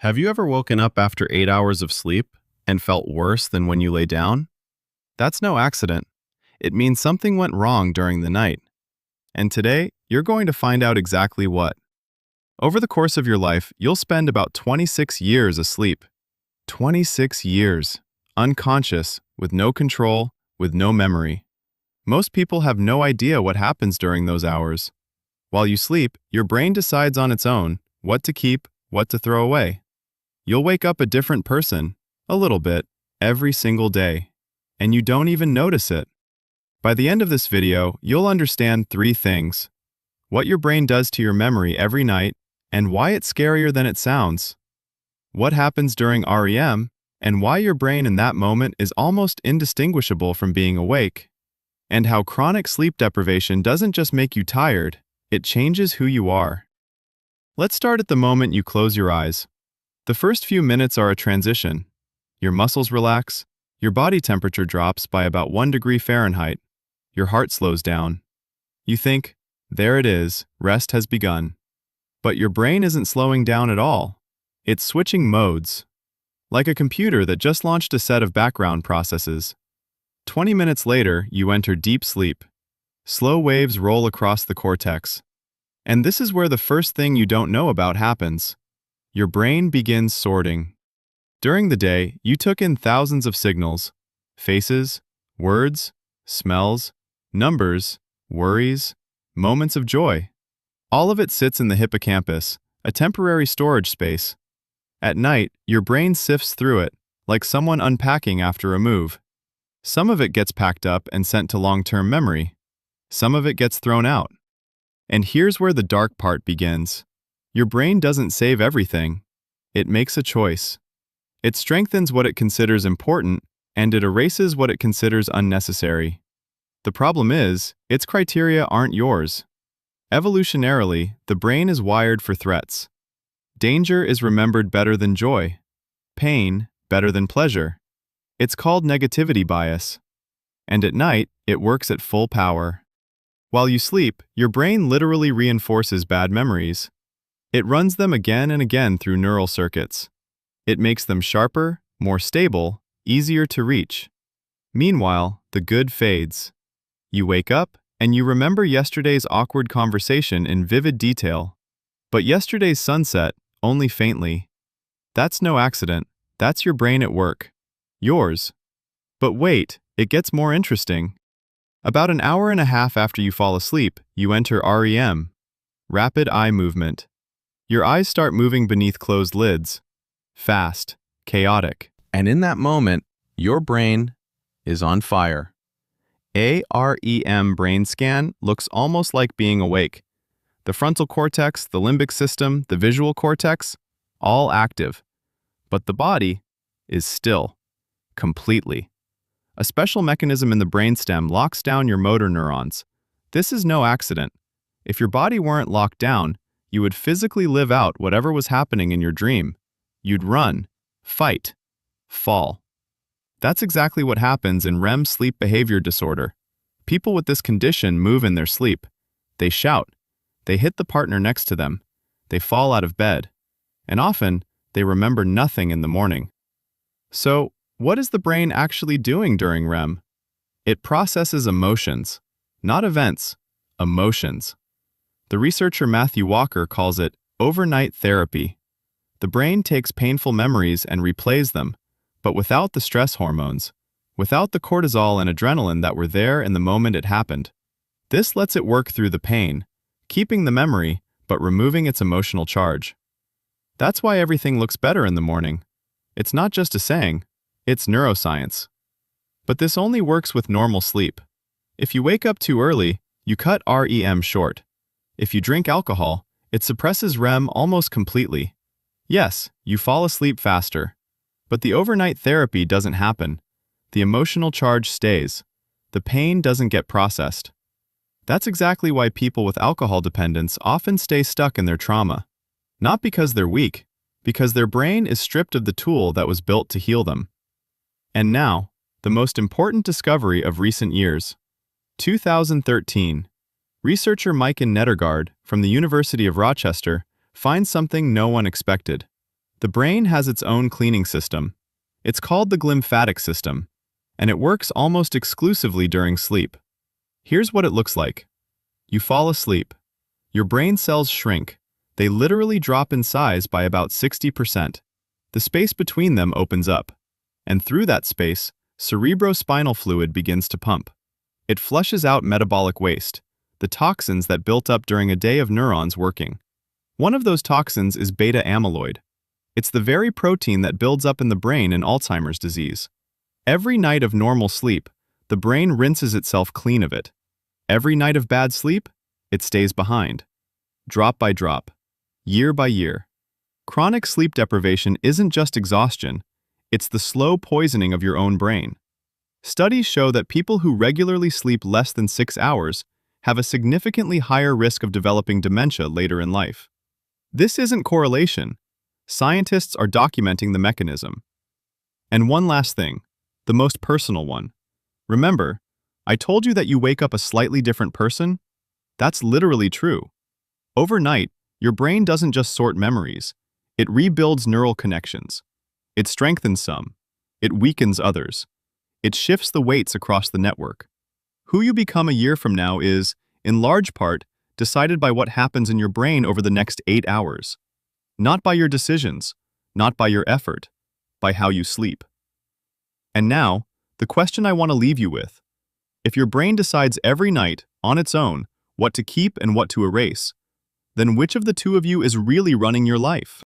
Have you ever woken up after 8 hours of sleep and felt worse than when you lay down? That's no accident. It means something went wrong during the night. And today, you're going to find out exactly what. Over the course of your life, you'll spend about 26 years asleep. 26 years, unconscious, with no control, with no memory. Most people have no idea what happens during those hours. While you sleep, your brain decides on its own what to keep, what to throw away. You'll wake up a different person, a little bit, every single day, and you don't even notice it. By the end of this video, you'll understand 3 things: what your brain does to your memory every night, and why it's scarier than it sounds; what happens during REM, and why your brain in that moment is almost indistinguishable from being awake; and how chronic sleep deprivation doesn't just make you tired, it changes who you are. Let's start at the moment you close your eyes. The first few minutes are a transition. Your muscles relax, your body temperature drops by about 1 degree Fahrenheit, your heart slows down. You think, there it is, rest has begun. But your brain isn't slowing down at all. It's switching modes. Like a computer that just launched a set of background processes. 20 minutes later, you enter deep sleep. Slow waves roll across the cortex. And this is where the first thing you don't know about happens. Your brain begins sorting. During the day, you took in thousands of signals: faces, words, smells, numbers, worries, moments of joy. All of it sits in the hippocampus, a temporary storage space. At night, your brain sifts through it, like someone unpacking after a move. Some of it gets packed up and sent to long-term memory. Some of it gets thrown out. And here's where the dark part begins. Your brain doesn't save everything. It makes a choice. It strengthens what it considers important, and it erases what it considers unnecessary. The problem is, its criteria aren't yours. Evolutionarily, the brain is wired for threats. Danger is remembered better than joy. Pain, better than pleasure. It's called negativity bias. And at night, it works at full power. While you sleep, your brain literally reinforces bad memories. It runs them again and again through neural circuits. It makes them sharper, more stable, easier to reach. Meanwhile, the good fades. You wake up, and you remember yesterday's awkward conversation in vivid detail. But yesterday's sunset, only faintly. That's no accident. That's your brain at work. Yours. But wait, it gets more interesting. About an hour and a half after you fall asleep, you enter REM. Rapid eye movement. Your eyes start moving beneath closed lids. Fast, chaotic. And in that moment, your brain is on fire. A REM brain scan looks almost like being awake. The frontal cortex, the limbic system, the visual cortex, all active. But the body is still, completely. A special mechanism in the brainstem locks down your motor neurons. This is no accident. If your body weren't locked down, you would physically live out whatever was happening in your dream. You'd run, fight, fall. That's exactly what happens in REM sleep behavior disorder. People with this condition move in their sleep. They shout. They hit the partner next to them. They fall out of bed. And often, they remember nothing in the morning. So, what is the brain actually doing during REM? It processes emotions, not events, emotions. The researcher Matthew Walker calls it overnight therapy. The brain takes painful memories and replays them, but without the stress hormones, without the cortisol and adrenaline that were there in the moment it happened. This lets it work through the pain, keeping the memory, but removing its emotional charge. That's why everything looks better in the morning. It's not just a saying, it's neuroscience. But this only works with normal sleep. If you wake up too early, you cut REM short. If you drink alcohol, it suppresses REM almost completely. Yes, you fall asleep faster. But the overnight therapy doesn't happen. The emotional charge stays. The pain doesn't get processed. That's exactly why people with alcohol dependence often stay stuck in their trauma. Not because they're weak, because their brain is stripped of the tool that was built to heal them. And now, the most important discovery of recent years. 2013. Researcher Maiken Nedergaard from the University of Rochester finds something no one expected. The brain has its own cleaning system. It's called the glymphatic system, and it works almost exclusively during sleep. Here's what it looks like. You fall asleep. Your brain cells shrink. They literally drop in size by about 60%. The space between them opens up, and through that space, cerebrospinal fluid begins to pump. It flushes out metabolic waste, the toxins that built up during a day of neurons working. One of those toxins is beta amyloid. It's the very protein that builds up in the brain in Alzheimer's disease. Every night of normal sleep, the brain rinses itself clean of it. Every night of bad sleep, it stays behind. Drop by drop, year by year. Chronic sleep deprivation isn't just exhaustion, it's the slow poisoning of your own brain. Studies show that people who regularly sleep less than 6 hours have a significantly higher risk of developing dementia later in life. This isn't correlation. Scientists are documenting the mechanism. And one last thing, the most personal one. Remember, I told you that you wake up a slightly different person? That's literally true. Overnight, your brain doesn't just sort memories. It rebuilds neural connections. It strengthens some. It weakens others. It shifts the weights across the network. Who you become a year from now is, in large part, decided by what happens in your brain over the next 8 hours. Not by your decisions, not by your effort, by how you sleep. And now, the question I want to leave you with. If your brain decides every night, on its own, what to keep and what to erase, then which of the two of you is really running your life?